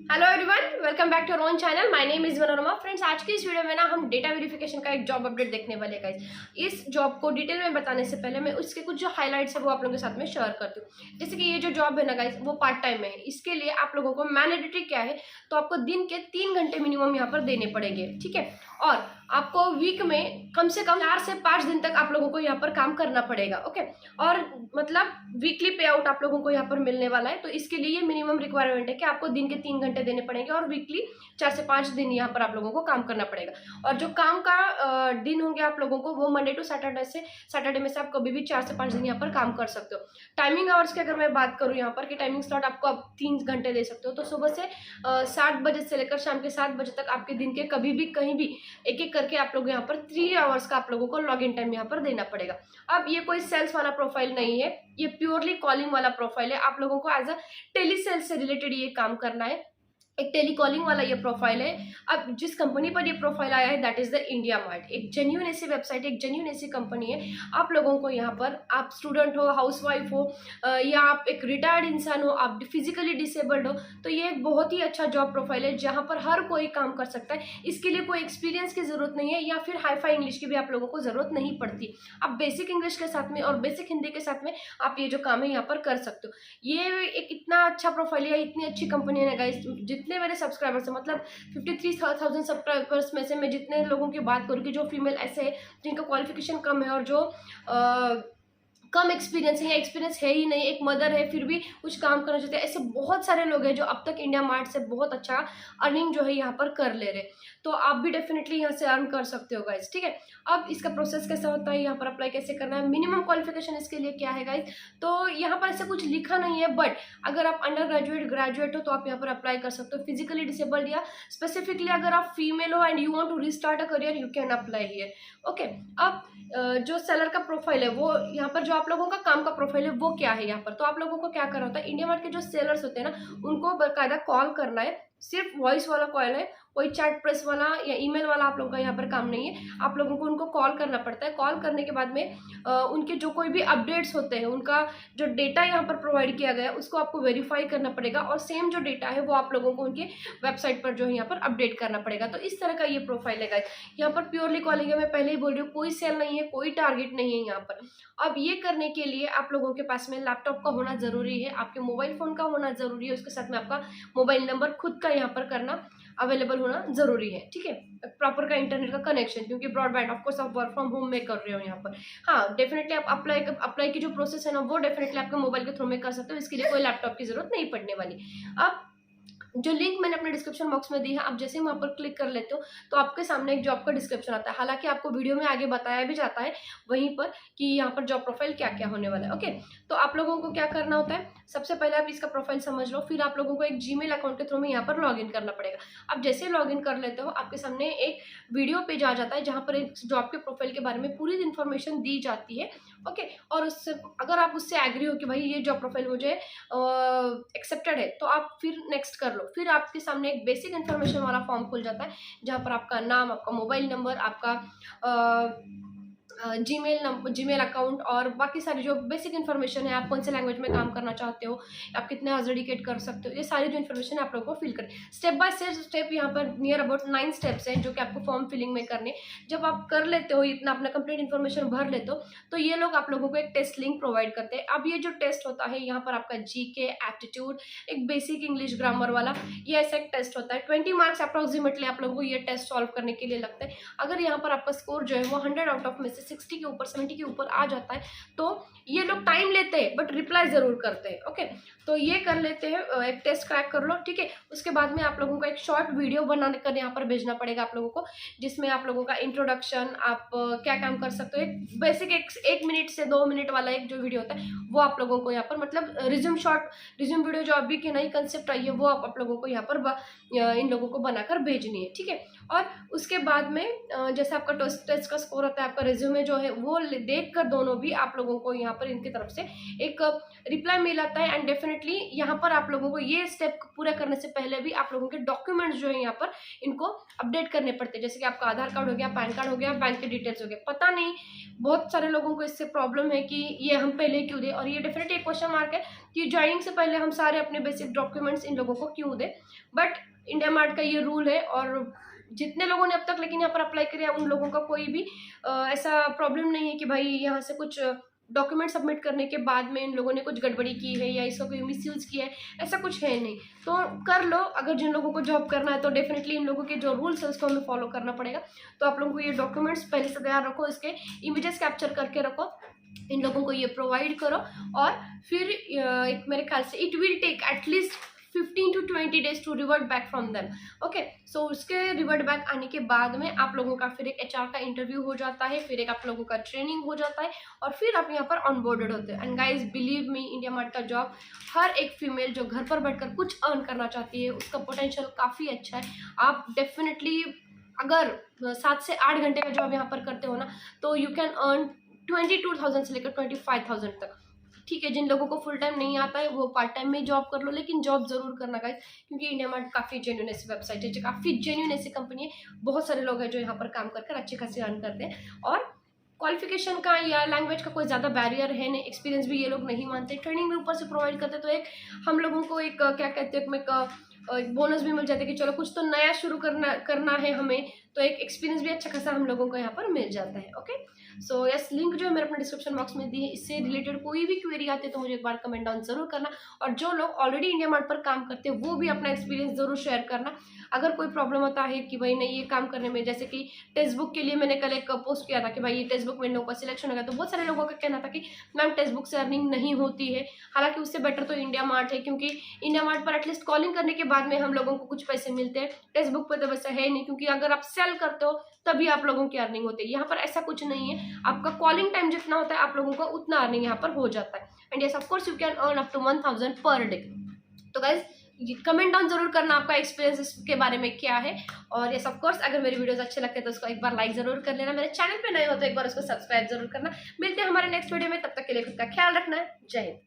Hello everyone, welcome back to our own channel. My name is Manorama. Friends, आज की इस video में ना हम डेटा वेरिफिकेशन का एक जॉब अपडेट देखने वाले गाइस। इस जॉब को डिटेल में बताने से पहले मैं उसके कुछ जो हाइलाइट्स है वो आप लोगों के साथ में शेयर करती हूँ। जैसे कि ये जो जॉब है ना गाइस, वो पार्ट टाइम में है। इसके लिए आप लोगों को मैंडेटरी क्या है, तो आपको दिन के 3 घंटे मिनिमम यहाँ पर देने पड़ेंगे, ठीक है। और आपको वीक में कम से कम 4 से 5 दिन तक आप लोगों को यहाँ पर काम करना पड़ेगा, ओके। और मतलब वीकली पे आउट आप लोगों को यहाँ पर मिलने वाला है। तो इसके लिए ये मिनिमम रिक्वायरमेंट है कि आपको दिन के 3 घंटे देने पड़ेंगे और वीकली 4 से 5 दिन यहाँ पर आप लोगों को काम करना पड़ेगा। और जो काम का दिन होंगे आप लोगों को, वो मंडे टू सैटरडे में से आप कभी भी 4 से 5 दिन यहाँ पर काम कर सकते हो। टाइमिंग आवर्स की अगर मैं बात करूँ यहाँ पर कि टाइमिंग स्लॉट आपको आप 3 घंटे दे सकते हो। तो सुबह से 7 बजे से लेकर शाम के 7 बजे तक आपके दिन के कभी भी कहीं भी एक एक करके आप लोग यहाँ पर 3 आवर्स का आप लोगों को लॉग इन टाइम यहाँ पर देना पड़ेगा। अब ये कोई सेल्स वाला प्रोफाइल नहीं है, ये प्योरली कॉलिंग वाला प्रोफाइल है। आप लोगों को एज अ टेली सेल्स से रिलेटेड ये काम करना है। एक टेलीकॉलिंग वाला ये प्रोफाइल है। अब जिस कंपनी पर ये प्रोफाइल आया है that is the India mart. एक जेन्युइन ऐसी वेबसाइट, एक जेन्युइन ऐसी कंपनी है। आप लोगों को यहाँ पर, आप स्टूडेंट हो, हाउसवाइफ हो, या आप एक रिटायर्ड इंसान हो, आप फिजिकली डिसेबल्ड हो, तो ये एक बहुत ही अच्छा जॉब प्रोफाइल है जहाँ पर हर कोई काम कर सकता है। इसके लिए कोई एक्सपीरियंस की जरूरत नहीं है या फिर हाई फाई इंग्लिश की भी आप लोगों को जरूरत नहीं पड़ती। आप बेसिक इंग्लिश के साथ में और बेसिक हिंदी के साथ में आप ये जो काम है यहाँ पर कर सकते हो। ये एक इतना अच्छा प्रोफाइल है, इतनी अच्छी कंपनी है ना गाइस। जितने मेरे सब्सक्राइबर्स है, मतलब 53,000 सब्सक्राइबर्स में से मैं जितने लोगों की बात करूँ कि जो फीमेल ऐसे है जिनका क्वालिफिकेशन कम है और जो कम एक्सपीरियंस है या एक्सपीरियंस है ही नहीं, एक मदर है फिर भी कुछ काम करना चाहते हैं, ऐसे बहुत सारे लोग हैं जो अब तक इंडिया मार्ट से बहुत अच्छा अर्निंग जो है यहाँ पर कर ले रहे। तो आप भी डेफिनेटली यहाँ से अर्न कर सकते हो गाइज, ठीक है। अब इसका प्रोसेस कैसा होता है, यहाँ पर अप्लाई कैसे करना है, मिनिमम क्वालिफिकेशन इसके लिए क्या है गाइज, तो यहाँ पर ऐसा कुछ लिखा नहीं है। बट अगर आप अंडर ग्रेजुएट ग्रेजुएट हो तो आप यहाँ पर अप्लाई कर सकते हो। फिजिकली डिसेबल्ड या स्पेसिफिकली अगर आप फीमेल हो and you want to restart a career, you can apply here, okay. अब जो सेलर का प्रोफाइल है, वो यहाँ पर जो आप लोगों का काम का प्रोफाइल है वो क्या है यहाँ पर, तो आप लोगों को क्या करना होता है, इंडिया मार्ट के जो सेलर्स होते हैं ना, उनको बाकायदा कॉल करना है। सिर्फ वॉइस वाला कॉल है, कोई चैट प्रेस वाला या ईमेल वाला आप लोगों का यहाँ पर काम नहीं है। आप लोगों को उनको कॉल करना पड़ता है। कॉल करने के बाद में उनके जो कोई भी अपडेट्स होते हैं, उनका जो डेटा यहाँ पर प्रोवाइड किया गया है उसको आपको वेरीफाई करना पड़ेगा और सेम जो डेटा है वो आप लोगों को उनके वेबसाइट पर जो है यहाँ पर अपडेट करना पड़ेगा। तो इस तरह का ये प्रोफाइल है गाइस। यहाँ पर प्योरली कॉलिंग है, मैं पहले ही बोल रही हूँ, कोई सेल नहीं है, कोई टारगेट नहीं है यहाँ पर। अब ये करने के लिए आप लोगों के पास में लैपटॉप का होना जरूरी है, आपके मोबाइल फोन का होना जरूरी है, उसके साथ में आपका मोबाइल नंबर खुद का यहाँ पर करना अवेलेबल होना जरूरी है, ठीक है। प्रॉपर का इंटरनेट का कनेक्शन, क्योंकि ब्रॉडबैंड ऑफकोर्स आप वर्क फ्रॉम होम में कर रहे हो यहाँ पर। हाँ, डेफिनेटली आप अप्लाई की जो प्रोसेस है ना, वो डेफिनेटली आपके मोबाइल के थ्रू में कर सकते हो। इसके लिए कोई लैपटॉप की जरूरत नहीं पड़ने वाली। अब जो लिंक मैंने अपने डिस्क्रिप्शन बॉक्स में दी है, आप जैसे ही वहाँ पर क्लिक कर लेते हो तो आपके सामने एक जॉब का डिस्क्रिप्शन आता है। हालांकि आपको वीडियो में आगे बताया भी जाता है वहीं पर कि यहाँ पर जॉब प्रोफाइल क्या क्या होने वाला है, ओके। तो आप लोगों को क्या करना होता है, सबसे पहले आप इसका प्रोफाइल समझ लो, फिर आप लोगों को एक जीमेल अकाउंट के थ्रू में यहाँ पर लॉग इन करना पड़ेगा। आप जैसे ही लॉग इन कर लेते हो, आपके सामने एक वीडियो पेज आ जाता है जहाँ पर एक जॉब के प्रोफाइल के बारे में पूरी इन्फॉर्मेशन दी जाती है, ओके। और उससे अगर आप उससे एग्री हो कि भाई ये जॉब प्रोफाइल मुझे एक्सेप्टेड है, तो आप फिर नेक्स्ट कर लो। फिर आपके सामने एक बेसिक इन्फॉर्मेशन वाला फॉर्म खुल जाता है जहाँ पर आपका नाम, आपका मोबाइल नंबर, आपका जीमेल अकाउंट और बाकी सारी जो बेसिक इन्फॉर्मेशन है, आप कौन से लैंग्वेज में काम करना चाहते हो, आप कितने आवर्स डेडिकेट कर सकते हो, ये सारी जो इन्फॉर्मेशन है आप लोगों को फिल करें। स्टेप बाय स्टेप यहाँ पर नियर अबाउट 9 स्टेप्स हैं जो कि आपको फॉर्म फिलिंग में करने। जब आप कर लेते हो, इतना अपना कंप्लीट इन्फॉर्मेशन भर लेते हो, तो ये लोग आप लोगों को एक टेस्ट लिंक प्रोवाइड करते हैं। अब ये जो टेस्ट होता है यहाँ पर आपका जीके, एप्टीट्यूड, एक बेसिक इंग्लिश ग्रामर वाला, ये ऐसा एक टेस्ट होता है। 20 मार्क्स अप्रोक्सीमेटली आप लोगों को ये टेस्ट सॉल्व करने के लिए लगता है। अगर यहाँ पर आपका स्कोर जो है वो 100 आउट ऑफ में से 60 के ऊपर, 70 के ऊपर आ जाता है, तो ये लोग टाइम लेते हैं बट रिप्लाई जरूर करते हैं, ओके। तो ये कर लेते हैं, एक टेस्ट क्रैक कर लो, ठीक है। उसके बाद में आप लोगों को एक शॉर्ट वीडियो बना कर यहाँ पर भेजना पड़ेगा आप लोगों को, जिसमें आप लोगों का इंट्रोडक्शन, आप क्या काम कर सकते हो, एक बेसिक 1 मिनट से 2 मिनट वाला एक जो वीडियो होता है वो आप लोगों को यहाँ पर, मतलब रिज्यूम वीडियो जो अभी की नई कंसेप्ट आई है वो आप लोगों को यहाँ पर इन लोगों को बनाकर भेजनी है, ठीक है। और उसके बाद में जैसे आपका टेस्ट का स्कोर होता है, आपका रिज्यूम रिज्यूमे जो है वो देख कर दोनों भी आप लोगों को यहाँ पर इनकी तरफ से एक रिप्लाई मिल आता है। एंड डेफिनेटली यहाँ पर आप लोगों को ये स्टेप पूरा करने से पहले भी आप लोगों के डॉक्यूमेंट्स जो है यहाँ पर इनको अपडेट करने पड़ते हैं, जैसे कि आपका आधार कार्ड हो गया, पैन कार्ड हो गया, बैंक के डिटेल्स हो गए। पता नहीं बहुत सारे लोगों को इससे प्रॉब्लम है कि ये हम पहले क्यों दें, और ये डेफिनेटली एक क्वेश्चन मार्क है कि ज्वाइनिंग से पहले हम सारे अपने बेसिक डॉक्यूमेंट्स इन लोगों को क्यों दें। बट इंडिया मार्ट का ये रूल है, और जितने लोगों ने अब तक लेकिन यहाँ पर अप्लाई किया उन लोगों का कोई भी ऐसा प्रॉब्लम नहीं है कि भाई यहाँ से कुछ डॉक्यूमेंट सबमिट करने के बाद में इन लोगों ने कुछ गड़बड़ी की है या इसका कोई मिसयूज किया है, ऐसा कुछ है नहीं। तो कर लो, अगर जिन लोगों को जॉब करना है तो डेफिनेटली इन लोगों के जो रूल्स है उसको हमें फॉलो करना पड़ेगा। तो आप लोगों को ये डॉक्यूमेंट्स पहले से तैयार रखो, इसके इमेजेस कैप्चर करके रखो, इन लोगों को ये प्रोवाइड करो, और फिर एक मेरे ख्याल से it will take at least 15 to 20 days to revert back from them. Okay, so उसके रिवर्ट बैक आने के बाद में आप लोगों का फिर एक HR का इंटरव्यू हो जाता है, फिर एक आप लोगों का ट्रेनिंग हो जाता है, और फिर आप यहाँ पर ऑनबोर्डेड होते हैं। And guys believe me, India mart का जॉब हर एक फीमेल जो घर पर बैठकर कुछ अर्न करना चाहती है उसका पोटेंशियल काफ़ी अच्छा है। आप डेफिनेटली अगर 7 से 8 घंटे का जॉब यहाँ पर करते हो ना, तो यू कैन अर्न 22,000 से लेकर 25,000 तक। ठीक है, जिन लोगों को फुल टाइम नहीं आता है वो पार्ट टाइम में जॉब कर लो, लेकिन जॉब जरूर करना गाइस, क्योंकि इंडिया मार्ट काफ़ी जेन्युइन ऐसी वेबसाइट है, जो काफ़ी जेन्युइन ऐसी कंपनी है। बहुत सारे लोग हैं जो यहाँ पर काम कर अच्छे खासे अर्न करते हैं, और क्वालिफिकेशन का या लैंग्वेज का कोई ज़्यादा बैरियर है नहीं, एक्सपीरियंस भी ये लोग नहीं मानते, ट्रेनिंग भी ऊपर से प्रोवाइड करते, तो एक हम लोगों को एक क्या कहते हैं एक बोनस भी मिल जाता है कि चलो कुछ तो नया शुरू करना है हमें, तो एक एक्सपीरियंस भी अच्छा खासा हम लोगों को यहाँ पर मिल जाता है। ओके, सो यस, लिंक जो है मैंने अपने डिस्क्रिप्शन बॉक्स में दी है, इससे रिलेटेड कोई भी क्वेरी आती है तो मुझे एक बार कमेंट डाउन जरूर करना, और जो लोग ऑलरेडी इंडिया मार्ट पर काम करते हैं वो भी अपना एक्सपीरियंस जरूर शेयर करना। अगर कोई प्रॉब्लम होता है कि भाई नहीं ये काम करने में, जैसे कि टेक्स्ट बुक के लिए मैंने कल एक पोस्ट किया था कि भाई ये टेक्स्ट बुक में लोगों का सिलेक्शन हो गया, तो बहुत सारे लोगों का कहना था कि मैम टेक्स्ट बुक से अर्निंग नहीं होती है। हालांकि उससे बेटर तो इंडिया मार्ट है, क्योंकि इंडिया मार्ट पर एटलीस्ट कॉलिंग करने के बाद में हम लोगों को कुछ पैसे मिलते हैं। टेक्स्ट बुक पर तो वैसा है नहीं, क्योंकि अगर आप सेल करते हो तभी आप लोगों की अर्निंग होती है। यहाँ पर ऐसा कुछ नहीं है, आपका कॉलिंग टाइम जितना होता है आप लोगों का उतना अर्निंग यहाँ पर हो जाता है। And yes, of course you can earn up to 1000 per day. तो गाइज कमेंट डाउन जरूर करना आपका एक्सपीरियंस इसके बारे में क्या है, और यस ऑफ कोर्स अगर मेरी वीडियोस अच्छे लगते हैं तो उसको एक बार लाइक जरूर कर लेना, मेरे चैनल पे नए हो तो एक बार उसको सब्सक्राइब जरूर करना। मिलते हैं हमारे नेक्स्ट वीडियो में, तब तक के लिए खुद का ख्याल रखना है। जय हिंद।